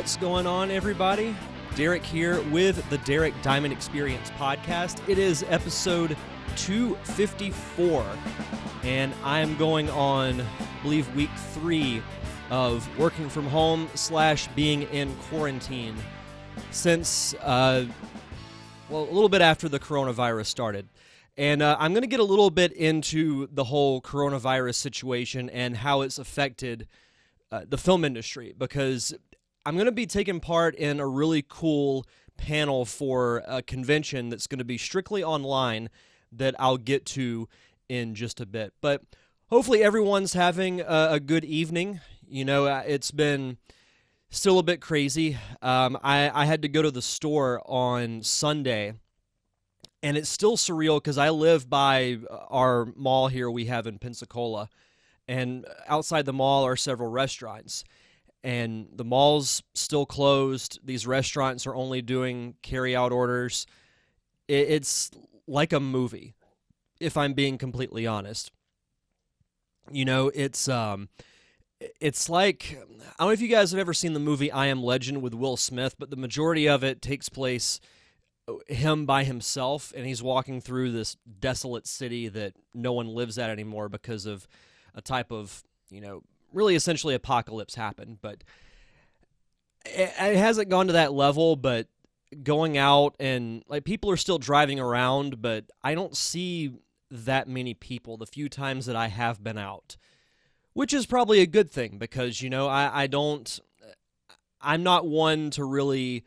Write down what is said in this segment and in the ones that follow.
What's going on, everybody? Derek here with the Derek Diamond Experience podcast. It is episode 254, and I am going on, I believe, week 3 of working from home / being in quarantine since, a little bit after the coronavirus started. And I'm going to get a little bit into the whole coronavirus situation and how it's affected the film industry, because I'm going to be taking part in a really cool panel for a convention that's going to be strictly online that I'll get to in just a bit. But hopefully everyone's having a good evening. You know, it's been still a bit crazy. I had to go to the store on Sunday, and it's still surreal because I live by our mall here we have in Pensacola, and outside the mall are several restaurants. And the mall's still closed. These restaurants are only doing carry-out orders. It's like a movie, if I'm being completely honest. You know, it's like, I don't know if you guys have ever seen the movie I Am Legend with Will Smith, but the majority of it takes place him by himself, and he's walking through this desolate city that no one lives at anymore because of a type of, really essentially apocalypse happened. But it hasn't gone to that level, but going out and people are still driving around, but I don't see that many people the few times that I have been out, which is probably a good thing because, I'm not one to really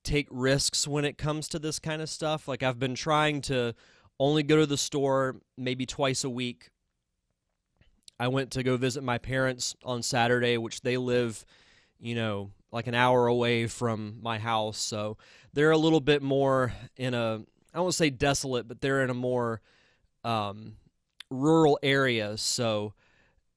take risks when it comes to this kind of stuff. I've been trying to only go to the store maybe twice a week. I went to go visit my parents on Saturday, which they live, like an hour away from my house. So they're a little bit more in I don't want to say desolate, but they're in a more rural area. So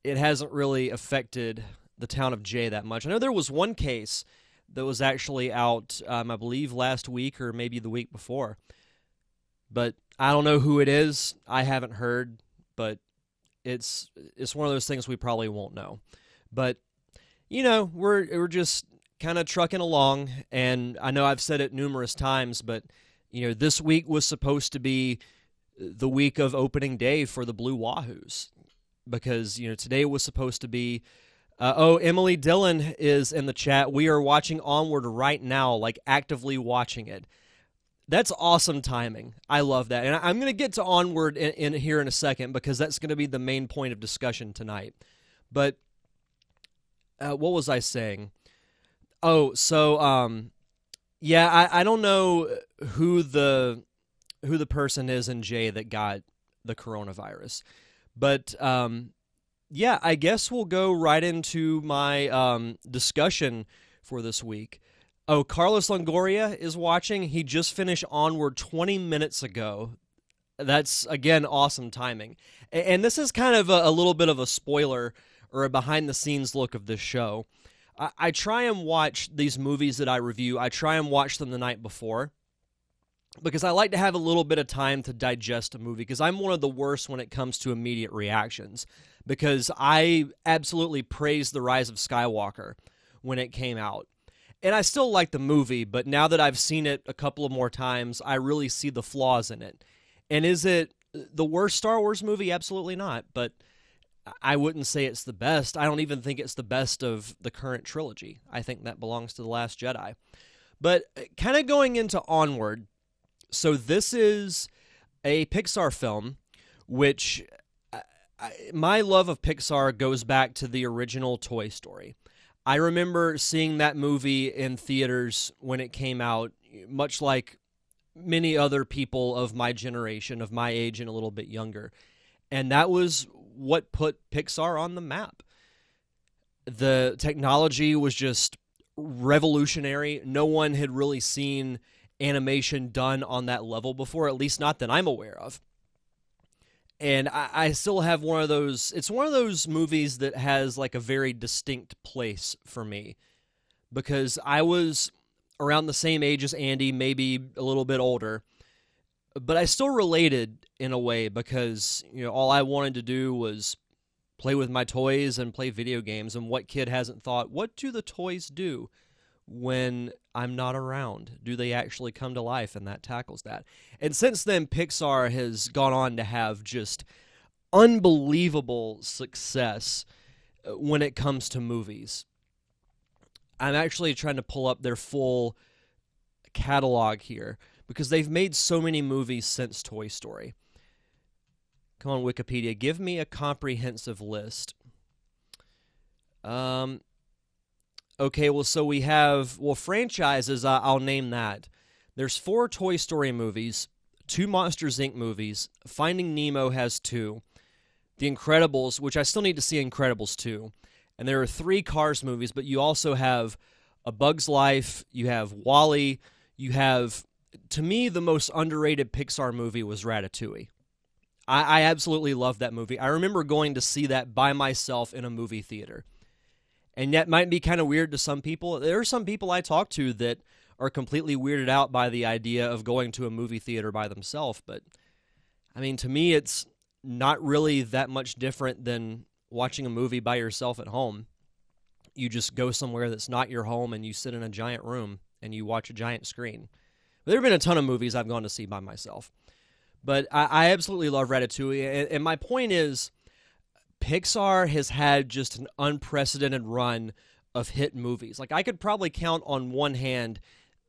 it hasn't really affected the town of Jay that much. I know there was one case that was actually out, I believe, last week or maybe the week before. But I don't know who it is. I haven't heard, but it's one of those things we probably won't know. But, we're just kind of trucking along, and I know I've said it numerous times, but, this week was supposed to be the week of opening day for the Blue Wahoos, because, today was supposed to be, Emily Dillon is in the chat. We are watching Onward right now, actively watching it. That's awesome timing. I love that. And I'm going to get to Onward in here in a second because that's going to be the main point of discussion tonight. But what was I saying? Oh, so I don't know who the person is in Jay that got the coronavirus. But I guess we'll go right into my discussion for this week. Oh, Carlos Longoria is watching. He just finished Onward 20 minutes ago. That's, again, awesome timing. And this is kind of a little bit of a spoiler or a behind-the-scenes look of this show. I try and watch these movies that I review. I try and watch them the night before because I like to have a little bit of time to digest a movie, because I'm one of the worst when it comes to immediate reactions, because I absolutely praised The Rise of Skywalker when it came out. And I still like the movie, but now that I've seen it a couple of more times, I really see the flaws in it. And is it the worst Star Wars movie? Absolutely not. But I wouldn't say it's the best. I don't even think it's the best of the current trilogy. I think that belongs to The Last Jedi. But kind of going into Onward, so this is a Pixar film, which my love of Pixar goes back to the original Toy Story. I remember seeing that movie in theaters when it came out, much like many other people of my generation, of my age and a little bit younger. And that was what put Pixar on the map. The technology was just revolutionary. No one had really seen animation done on that level before, at least not that I'm aware of. And I still have one of those, it's one of those movies that has a very distinct place for me, because I was around the same age as Andy, maybe a little bit older, but I still related in a way because, all I wanted to do was play with my toys and play video games. And what kid hasn't thought, what do the toys do when I'm not around? Do they actually come to life? And that tackles that. And since then, Pixar has gone on to have just unbelievable success when it comes to movies. I'm actually trying to pull up their full catalog here because they've made so many movies since Toy Story. Come on, Wikipedia, give me a comprehensive list. Okay, well, so we have, franchises, I'll name that. There's 4 Toy Story movies, 2 Monsters, Inc. movies, Finding Nemo has 2, The Incredibles, which I still need to see Incredibles 2, and there are 3 Cars movies, but you also have A Bug's Life, you have WALL-E, you have, to me, the most underrated Pixar movie was Ratatouille. I absolutely love that movie. I remember going to see that by myself in a movie theater. And that might be kind of weird to some people. There are some people I talk to that are completely weirded out by the idea of going to a movie theater by themselves. But, I mean, to me, it's not really that much different than watching a movie by yourself at home. You just go somewhere that's not your home and you sit in a giant room and you watch a giant screen. There have been a ton of movies I've gone to see by myself. But I absolutely love Ratatouille. And my point is, Pixar has had just an unprecedented run of hit movies. Like, I could probably count on one hand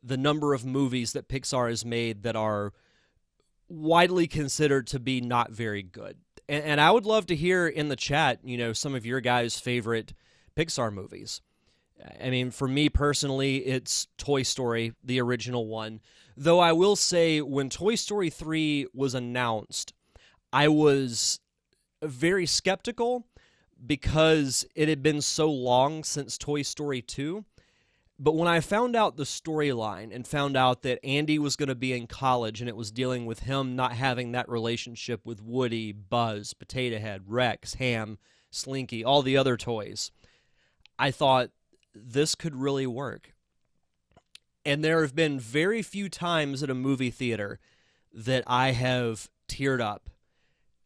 the number of movies that Pixar has made that are widely considered to be not very good. And I would love to hear in the chat, some of your guys' favorite Pixar movies. I mean, for me personally, it's Toy Story, the original one. Though I will say, when Toy Story 3 was announced, I was very skeptical because it had been so long since Toy Story 2. But when I found out the storyline and found out that Andy was going to be in college and it was dealing with him not having that relationship with Woody, Buzz, Potato Head, Rex, Ham, Slinky, all the other toys, I thought this could really work. And there have been very few times at a movie theater that I have teared up.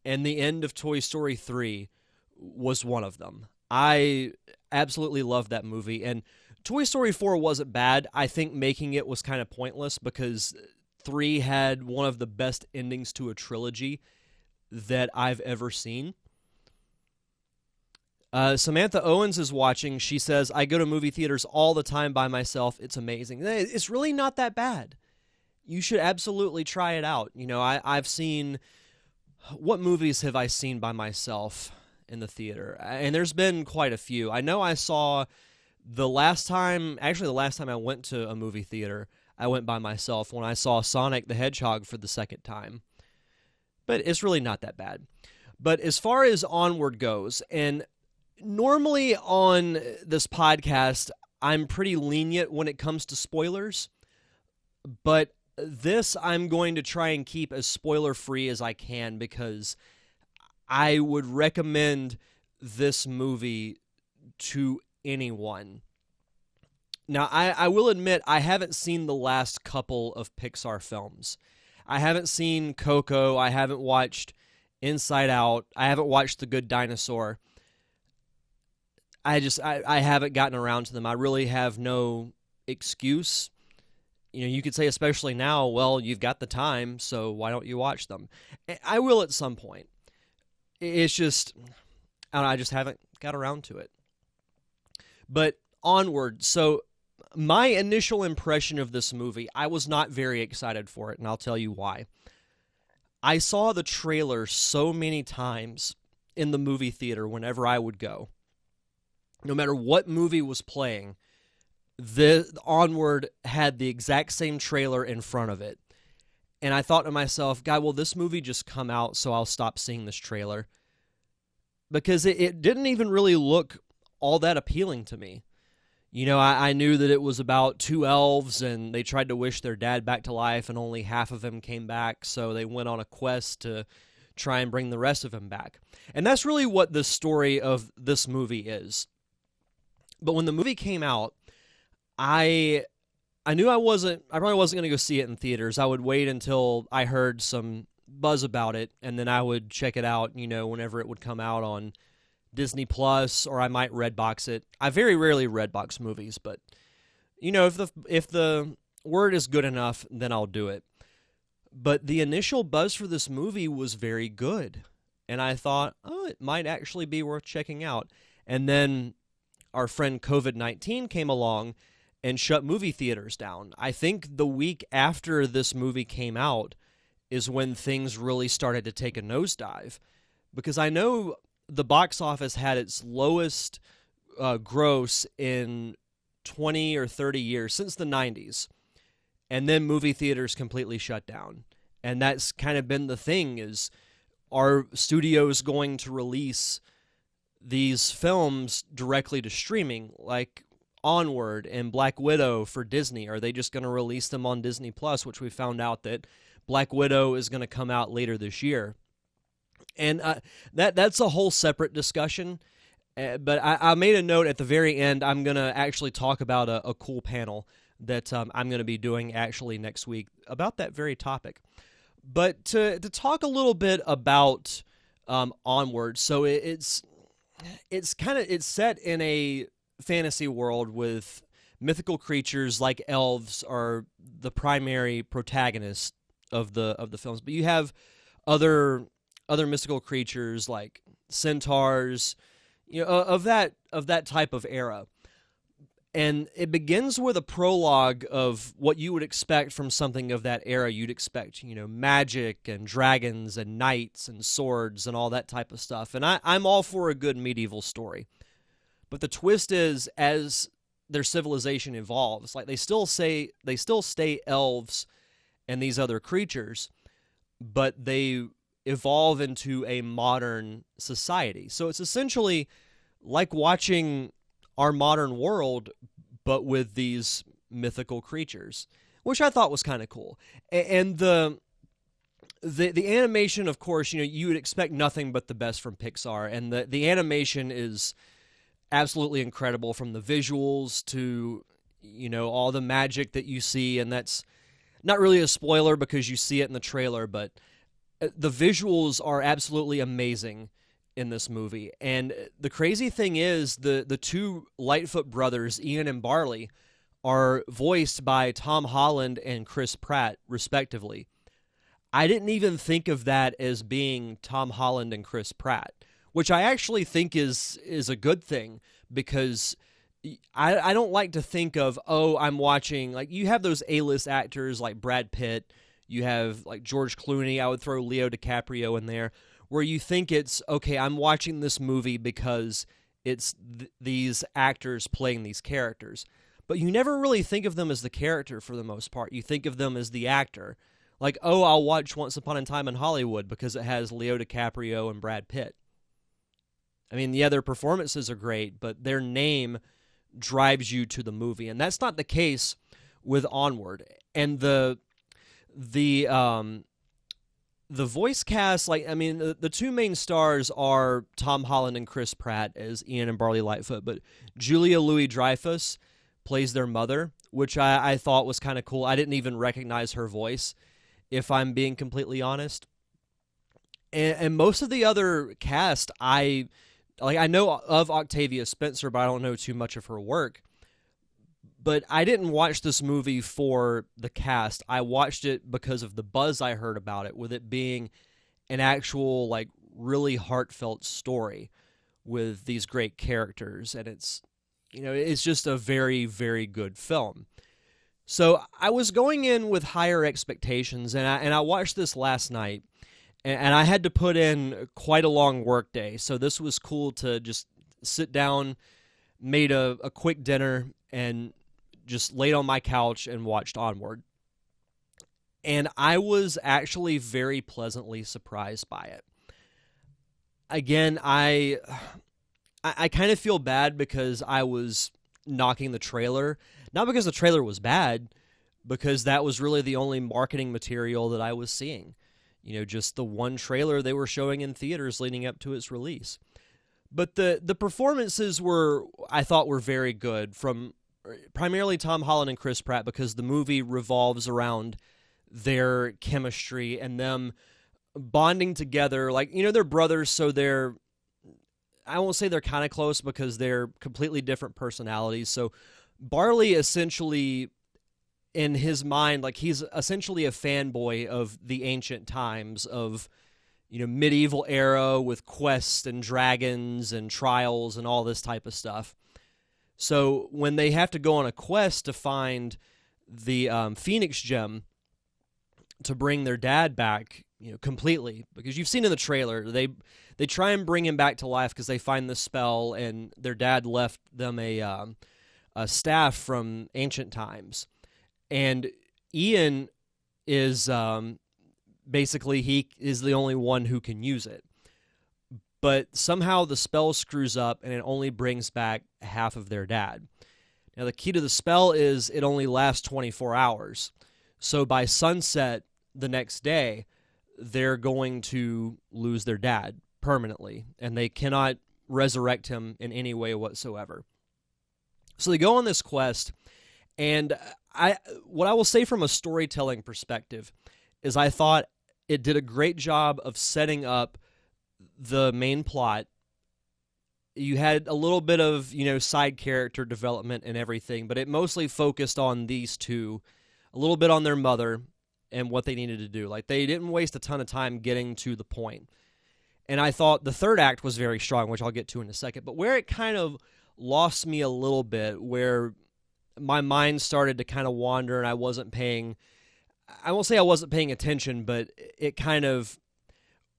And the end of Toy Story 3 was one of them. I absolutely loved that movie. And Toy Story 4 wasn't bad. I think making it was kind of pointless because 3 had one of the best endings to a trilogy that I've ever seen. Samantha Owens is watching. She says, I go to movie theaters all the time by myself. It's amazing. It's really not that bad. You should absolutely try it out. I've seen... What movies have I seen by myself in the theater? And there's been quite a few. I know I saw the last time I went to a movie theater, I went by myself when I saw Sonic the Hedgehog for the second time. But it's really not that bad. But as far as Onward goes, and normally on this podcast, I'm pretty lenient when it comes to spoilers, but this I'm going to try and keep as spoiler-free as I can because I would recommend this movie to anyone. Now, I will admit I haven't seen the last couple of Pixar films. I haven't seen Coco. I haven't watched Inside Out. I haven't watched The Good Dinosaur. I haven't gotten around to them. I really have no excuse. You could say, especially now, well, you've got the time, so why don't you watch them? I will at some point. It's just, I don't know, I just haven't got around to it. But Onward, so my initial impression of this movie, I was not very excited for it, and I'll tell you why. I saw the trailer so many times in the movie theater whenever I would go. No matter what movie was playing, the Onward had the exact same trailer in front of it. And I thought to myself, God, will this movie just come out so I'll stop seeing this trailer? Because it didn't even really look all that appealing to me. I knew that it was about 2 elves and they tried to wish their dad back to life and only half of him came back, so they went on a quest to try and bring the rest of him back. And that's really what the story of this movie is. But when the movie came out, I knew I probably wasn't going to go see it in theaters. I would wait until I heard some buzz about it, and then I would check it out, whenever it would come out on Disney Plus, or I might Redbox it. I very rarely Redbox movies, but if the word is good enough, then I'll do it. But the initial buzz for this movie was very good. And I thought, oh, it might actually be worth checking out. And then our friend COVID-19 came along and shut movie theaters down. I think the week after this movie came out is when things really started to take a nosedive. Because I know the box office had its lowest gross in 20 or 30 years, since the 90s. And then movie theaters completely shut down. And that's kind of been the thing, is are studios going to release these films directly to streaming, like Onward and Black Widow for Disney? Are they just going to release them on Disney Plus, which we found out that Black Widow is going to come out later this year? And that's a whole separate discussion. But I made a note at the very end. I'm going to actually talk about a cool panel that I'm going to be doing actually next week about that very topic. But to talk a little bit about Onward, so it's set in a fantasy world with mythical creatures like elves are the primary protagonists of the films, but you have other mystical creatures like centaurs, of that type of era. And it begins with a prologue of what you would expect from something of that era. You'd expect, magic and dragons and knights and swords and all that type of stuff. And I'm all for a good medieval story. But the twist is, as their civilization evolves, like they still stay elves and these other creatures, but they evolve into a modern society. So it's essentially like watching our modern world, but with these mythical creatures, which I thought was kind of cool. And the animation, of course, you would expect nothing but the best from Pixar, and the animation is absolutely incredible, from the visuals to all the magic that you see. And that's not really a spoiler because you see it in the trailer, but the visuals are absolutely amazing in this movie. And the crazy thing is, the two Lightfoot brothers, Ian and Barley, are voiced by Tom Holland and Chris Pratt, respectively. I didn't even think of that as being Tom Holland and Chris Pratt, which I actually think is a good thing, because I don't like to think of, I'm watching, like, you have those A-list actors like Brad Pitt, you have like George Clooney, I would throw Leo DiCaprio in there, where you think it's, okay, I'm watching this movie because it's these actors playing these characters. But you never really think of them as the character for the most part. You think of them as the actor. Like, I'll watch Once Upon a Time in Hollywood because it has Leo DiCaprio and Brad Pitt. I mean, yeah, their performances are great, but their name drives you to the movie. And that's not the case with Onward. And the voice cast, the two main stars are Tom Holland and Chris Pratt as Ian and Barley Lightfoot, but Julia Louis-Dreyfus plays their mother, which I thought was kind of cool. I didn't even recognize her voice, if I'm being completely honest. And most of the other cast, I know of Octavia Spencer, but I don't know too much of her work. But I didn't watch this movie for the cast. I watched it because of the buzz I heard about it, with it being an actual, really heartfelt story with these great characters. And it's just a very, very good film. So I was going in with higher expectations, and I watched this last night, and I had to put in quite a long work day. So this was cool to just sit down, made a quick dinner, and just laid on my couch and watched Onward. And I was actually very pleasantly surprised by it. Again, I kind of feel bad because I was knocking the trailer. Not because the trailer was bad, because that was really the only marketing material that I was seeing. Just the one trailer they were showing in theaters leading up to its release. But the performances I thought were very good, from primarily Tom Holland and Chris Pratt, because the movie revolves around their chemistry and them bonding together. They're brothers, so I won't say they're kind of close because they're completely different personalities. So Barley essentially, in his mind, like he's essentially a fanboy of the ancient times of, medieval era with quests and dragons and trials and all this type of stuff. So when they have to go on a quest to find the Phoenix Gem to bring their dad back, completely, because you've seen in the trailer, they try and bring him back to life because they find the spell, and their dad left them a staff from ancient times, and Ian is basically he is the only one who can use it. But somehow the spell screws up, and it only brings back half of their dad. Now, the key to the spell is it only lasts 24 hours. So by sunset the next day, they're going to lose their dad permanently, and they cannot resurrect him in any way whatsoever. So they go on this quest, and what I will say from a storytelling perspective is I thought it did a great job of setting up the main plot. You had a little bit of, side character development and everything, but it mostly focused on these two, a little bit on their mother and what they needed to do. Like, they didn't waste a ton of time getting to the point. And I thought the third act was very strong, which I'll get to in a second. But where it kind of lost me a little bit, where my mind started to kind of wander and I won't say I wasn't paying attention, but it kind of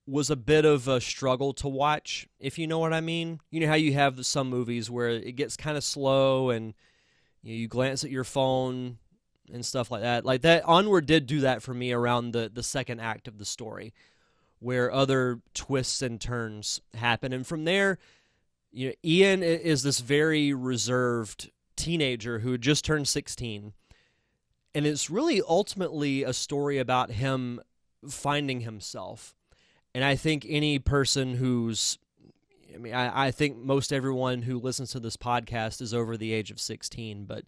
was a bit of a struggle to watch, if you know what I mean. You know how you have some movies where it gets kind of slow and you glance at your phone and stuff like that. Like that, Onward did do that for me around the second act of the story, where other twists and turns happen. And from there, Ian is this very reserved teenager who had just turned 16. And it's really ultimately a story about him finding himself. And I think any person I think most everyone who listens to this podcast is over the age of 16. But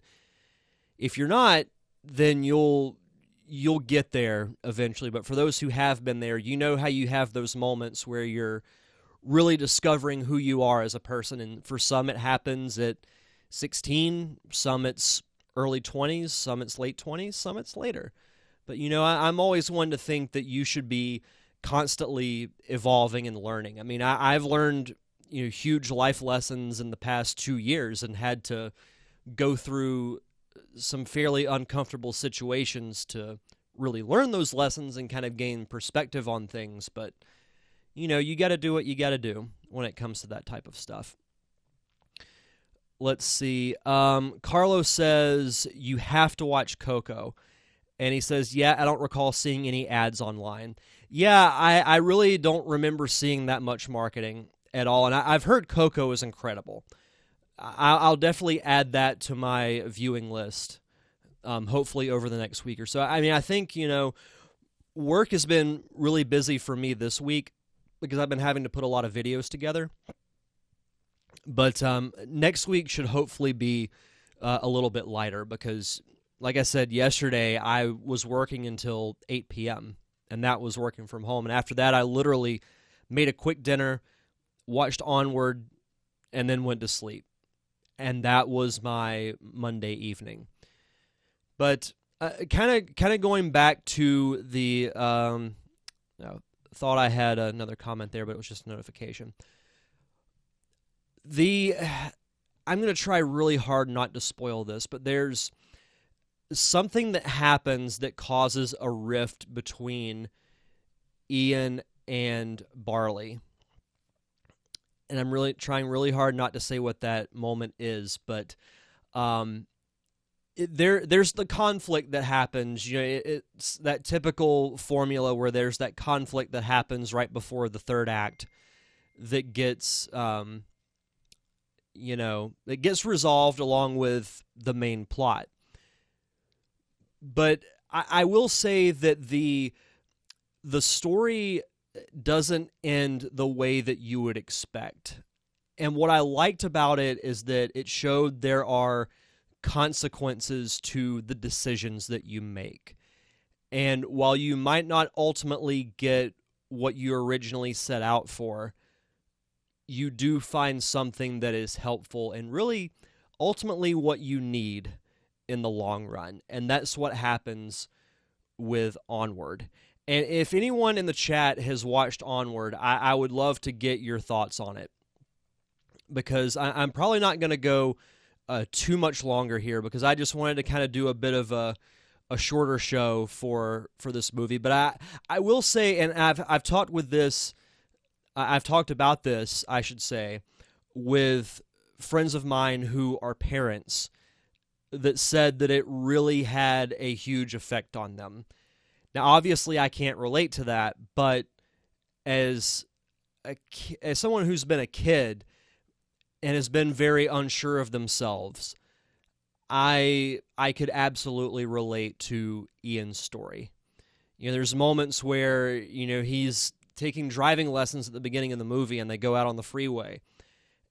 if you're not, then you'll get there eventually. But for those who have been there, how you have those moments where you're really discovering who you are as a person. And for some, it happens at 16. Some it's early 20s. Some it's late 20s. Some it's later. But, I'm always one to think that you should be constantly evolving and learning. I mean, I've learned, huge life lessons in the past 2 years and had to go through some fairly uncomfortable situations to really learn those lessons and kind of gain perspective on things. But, you got to do what you got to do when it comes to that type of stuff. Let's see. Carlos says, you have to watch Coco. And he says, yeah, I don't recall seeing any ads online. Yeah, I really don't remember seeing that much marketing at all. And I've heard Coco is incredible. I'll definitely add that to my viewing list, hopefully over the next week or so. I mean, I think, work has been really busy for me this week because I've been having to put a lot of videos together. But next week should hopefully be a little bit lighter because, like I said yesterday, I was working until 8 p.m., and that was working from home. And after that, I literally made a quick dinner, watched Onward, and then went to sleep. And that was my Monday evening. But kind of going back to the thought I had another comment there, but it was just a notification. I'm going to try really hard not to spoil this, but there's something that happens that causes a rift between Ian and Barley. And I'm really trying really hard not to say what that moment is, but there's the conflict that happens. It's that typical formula where there's that conflict that happens right before the third act that gets it gets resolved along with the main plot. But I will say that the story doesn't end the way that you would expect. And what I liked about it is that it showed there are consequences to the decisions that you make. And while you might not ultimately get what you originally set out for, you do find something that is helpful and really ultimately what you need in the long run. And that's what happens with Onward. And if anyone in the chat has watched Onward, I would love to get your thoughts on it, because I'm probably not going to go too much longer here, because I just wanted to kind of do a bit of a shorter show for this movie. But I will say, and I've talked about this, I should say, with friends of mine who are parents, that said that it really had a huge effect on them. Now, obviously, I can't relate to that, but as someone who's been a kid and has been very unsure of themselves, I could absolutely relate to Ian's story. There's moments where, he's taking driving lessons at the beginning of the movie, and they go out on the freeway,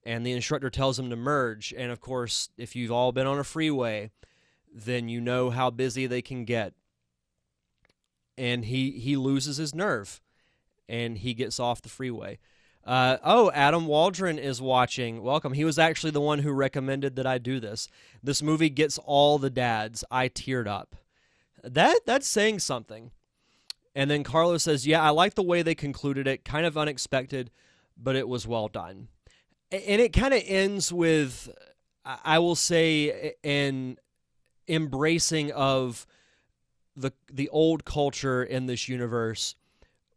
and the instructor tells him to merge. And of course, if you've all been on a freeway, then you know how busy they can get. And he loses his nerve, and he gets off the freeway. Adam Waldron is watching. Welcome. He was actually the one who recommended that I do this. This movie gets all the dads. I teared up. That's saying something. And then Carlos says, yeah, I like the way they concluded it. Kind of unexpected, but it was well done. And it kind of ends with, I will say, an embracing of the old culture in this universe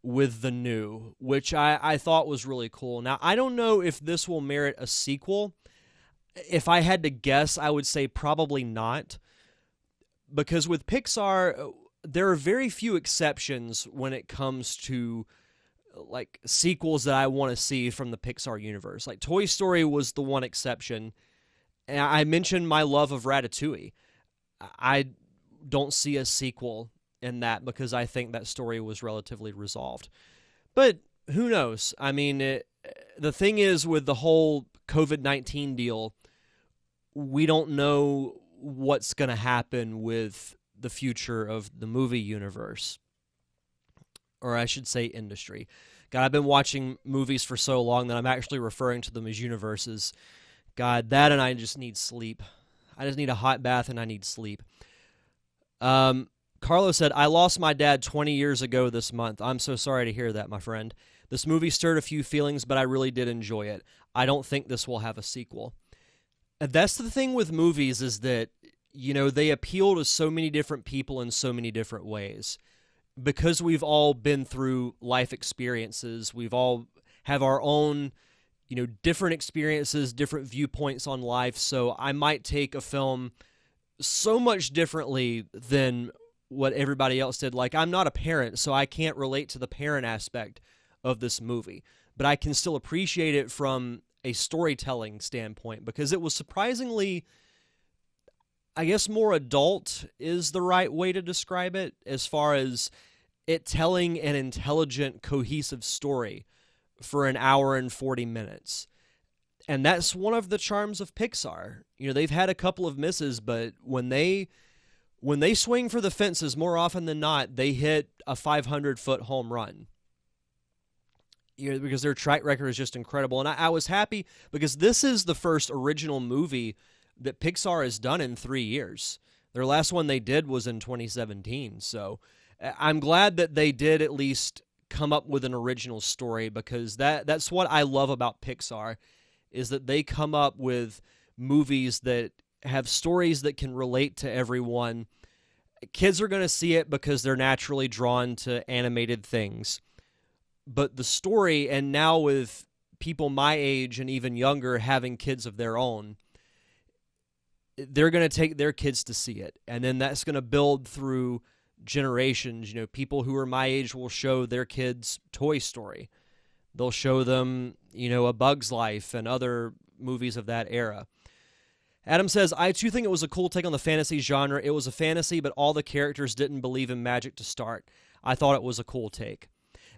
with the new, which I thought was really cool. Now, I don't know if this will merit a sequel. If I had to guess, I would say probably not, because with Pixar, there are very few exceptions when it comes to like sequels that I want to see from the Pixar universe. Like Toy Story was the one exception, and I mentioned my love of Ratatouille. I don't see a sequel in that because I think that story was relatively resolved. But who knows? I mean, the thing is with the whole COVID-19 deal, we don't know what's going to happen with the future of the movie universe. Or I should say industry. God, I've been watching movies for so long that I'm actually referring to them as universes. God, that and I just need sleep. I just need a hot bath and I need sleep. Carlos said, I lost my dad 20 years ago this month. I'm so sorry to hear that, my friend. This movie stirred a few feelings, but I really did enjoy it. I don't think this will have a sequel. And that's the thing with movies, is that, they appeal to so many different people in so many different ways. Because we've all been through life experiences, we've all have our own, different experiences, different viewpoints on life. So I might take a film so much differently than what everybody else did. Like, I'm not a parent, so I can't relate to the parent aspect of this movie, but I can still appreciate it from a storytelling standpoint, because it was surprisingly, I guess, more adult is the right way to describe it, as far as it telling an intelligent, cohesive story for an hour and 40 minutes. And that's one of the charms of Pixar. They've had a couple of misses, but when they swing for the fences, more often than not, they hit a 500-foot home run. Because their track record is just incredible. And I was happy because this is the first original movie that Pixar has done in 3 years. Their last one they did was in 2017. So I'm glad that they did at least come up with an original story, because that's what I love about Pixar, is that they come up with movies that have stories that can relate to everyone. Kids are going to see it because they're naturally drawn to animated things. But the story, and now with people my age and even younger having kids of their own, they're going to take their kids to see it. And then that's going to build through generations. People who are my age will show their kids Toy Story. They'll show them, A Bug's Life and other movies of that era. Adam says, I too think it was a cool take on the fantasy genre. It was a fantasy, but all the characters didn't believe in magic to start. I thought it was a cool take.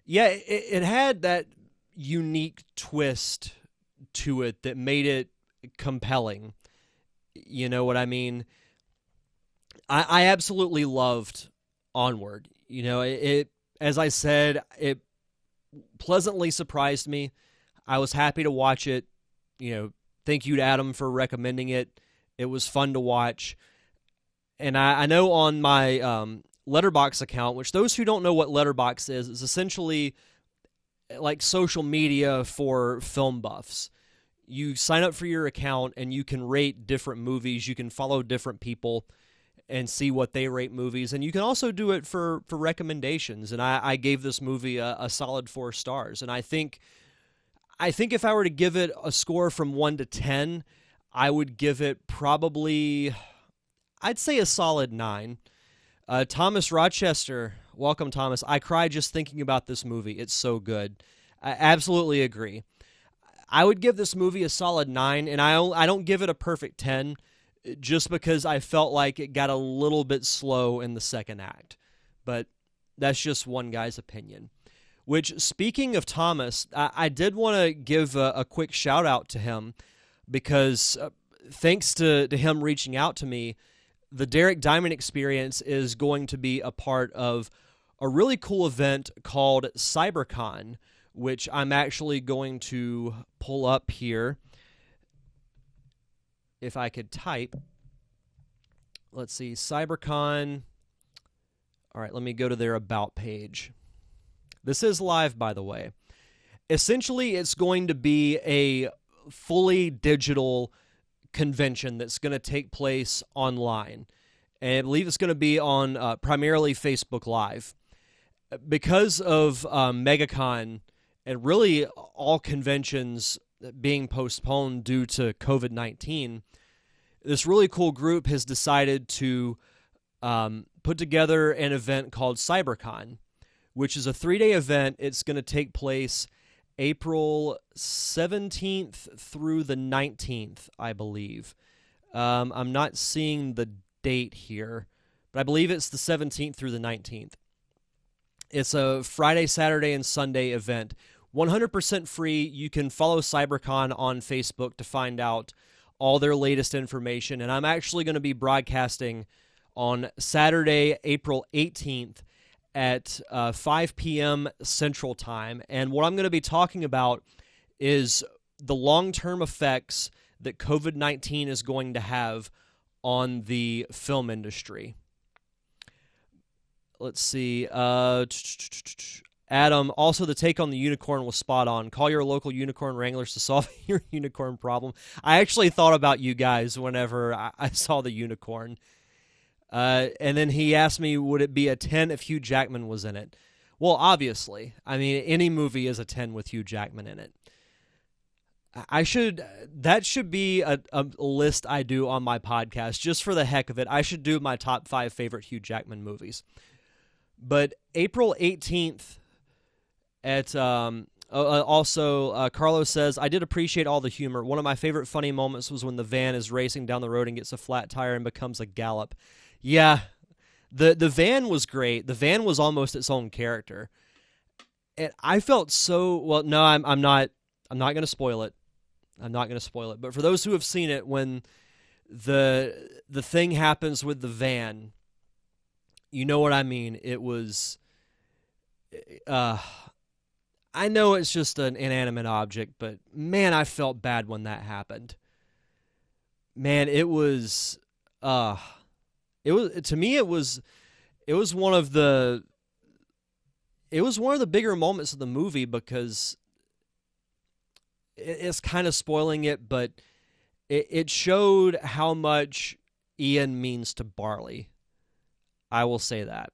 Yeah, it had that unique twist to it that made it compelling. You know what I mean? I absolutely loved Onward. It as I said, it pleasantly surprised me. I was happy to watch it. Thank you to Adam for recommending it. It was fun to watch. And I know on my Letterboxd account, which those who don't know what Letterboxd is essentially like social media for film buffs. You sign up for your account and you can rate different movies. You can follow different people and see what they rate movies. And you can also do it for recommendations. And I gave this movie a solid 4 stars. And I think if I were to give it a score from 1 to 10, I would give it probably, I'd say a solid 9. Thomas Rochester, welcome, Thomas. I cry just thinking about this movie. It's so good. I absolutely agree. I would give this movie a solid 9, and I don't give it a perfect 10 just because I felt like it got a little bit slow in the second act. But that's just one guy's opinion. Which, speaking of Thomas, I did want to give a quick shout out to him because thanks to him reaching out to me, the Derek Diamond Experience is going to be a part of a really cool event called CyberCon, which I'm actually going to pull up here. If I could type. Let's see, CyberCon. All right, let me go to their About page. This is live, by the way. Essentially, it's going to be a fully digital convention that's going to take place online. And I believe it's going to be on primarily Facebook Live. Because of MegaCon and really all conventions being postponed due to COVID-19, this really cool group has decided to put together an event called CyberCon, which is a 3-day event. It's going to take place April 17th through the 19th, I believe. I'm not seeing the date here, but I believe it's the 17th through the 19th. It's a Friday, Saturday, and Sunday event. 100% free. You can follow CyberCon on Facebook to find out all their latest information. And I'm actually going to be broadcasting on Saturday, April 18th at 5 p.m. Central Time. And what I'm going to be talking about is the long-term effects that COVID-19 is going to have on the film industry. Let's see. Adam, also the take on the unicorn was spot on. Call your local unicorn wranglers to solve your unicorn problem. I actually thought about you guys whenever I saw the unicorn. And then he asked me, would it be a 10 if Hugh Jackman was in it? Well, obviously. I mean, any movie is a 10 with Hugh Jackman in it. That should be a list I do on my podcast, just for the heck of it. I should do my top 5 favorite Hugh Jackman movies. But April 18th at, also, Carlos says, I did appreciate all the humor. One of my favorite funny moments was when the van is racing down the road and gets a flat tire and becomes a gallop. Yeah, the van was great. The van was almost its own character. And I felt so, well, no, I'm not going to spoil it. I'm not going to spoil it. But for those who have seen it, when the thing happens with the van, you know what I mean. It was, I know it's just an inanimate object, but man, I felt bad when that happened. Man, it was to me, it was one of the bigger moments of the movie because it's kind of spoiling it, but it showed how much Ian means to Barley. I will say that.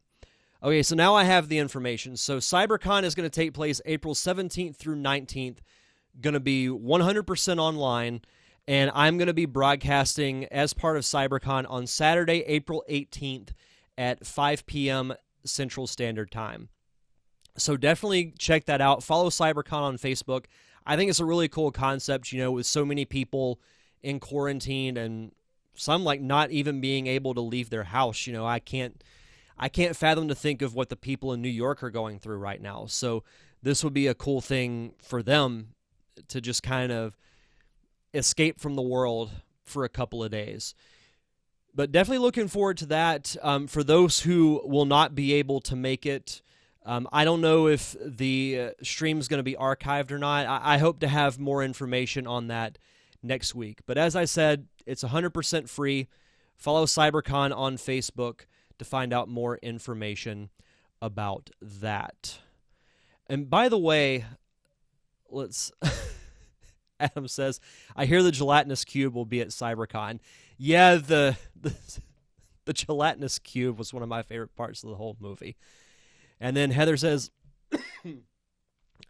Okay, so now I have the information. So CyberCon is going to take place April 17th through 19th. Going to be 100% online, and I'm going to be broadcasting as part of CyberCon on Saturday, April 18th at 5 p.m. Central Standard Time. So definitely check that out. Follow CyberCon on Facebook. I think it's a really cool concept, you know, with so many people in quarantine and some like not even being able to leave their house. You know, I can't fathom to think of what the people in New York are going through right now. So this would be a cool thing for them to just kind of escape from the world for a couple of days. But definitely looking forward to that. For those who will not be able to make it, I don't know if the stream is going to be archived or not. I hope to have more information on that next week. But as I said, it's 100% free. Follow CyberCon on Facebook to find out more information about that. And by the way, Adam says, I hear the gelatinous cube will be at CyberCon. Yeah, the gelatinous cube was one of my favorite parts of the whole movie. And then Heather says,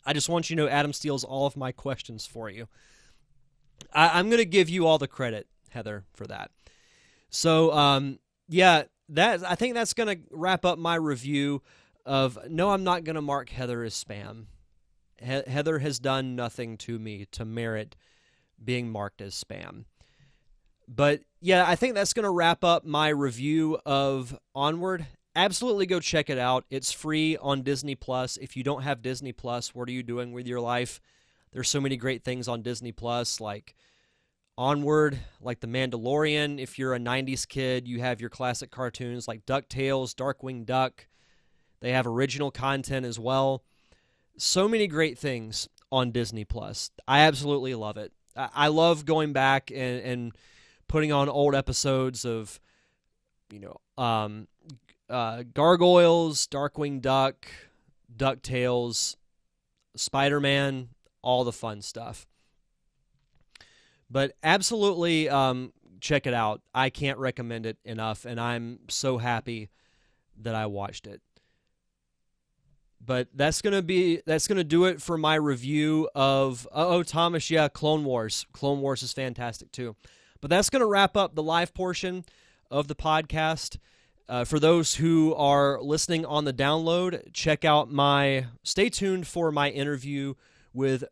I just want you to know Adam steals all of my questions for you. I'm going to give you all the credit, Heather, for that. So, yeah, I think that's going to wrap up my review of, no, I'm not going to mark Heather as spam. Heather has done nothing to me to merit being marked as spam. But, yeah, I think that's going to wrap up my review of Onward. Absolutely go check it out. It's free on Disney+. If you don't have Disney+, what are you doing with your life? There's so many great things on Disney+, like Onward, like The Mandalorian. If you're a 90s kid, you have your classic cartoons like DuckTales, Darkwing Duck. They have original content as well. So many great things on Disney+. I absolutely love it. I love going back and putting on old episodes of, Gargoyles, Darkwing Duck, DuckTales, Spider-Man, all the fun stuff. But absolutely check it out. I can't recommend it enough, and I'm so happy that I watched it. But that's gonna do it for my review of Thomas, yeah, Clone Wars. Clone Wars is fantastic too. But that's gonna wrap up the live portion of the podcast. For those who are listening on the download, stay tuned for my interview with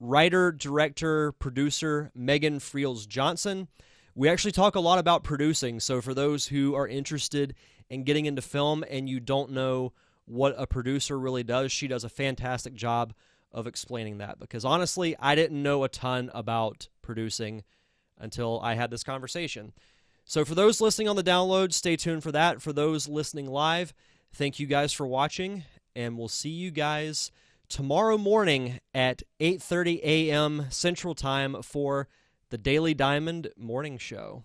writer, director, producer Megan Friels-Johnson. We actually talk a lot about producing, so for those who are interested in getting into film and you don't know what a producer really does, she does a fantastic job of explaining that, because honestly, I didn't know a ton about producing until I had this conversation. So for those listening on the download, stay tuned for that. For those listening live, thank you guys for watching, and we'll see you guys tomorrow morning at 8:30 a.m. Central Time for the Daily Diamond Morning Show.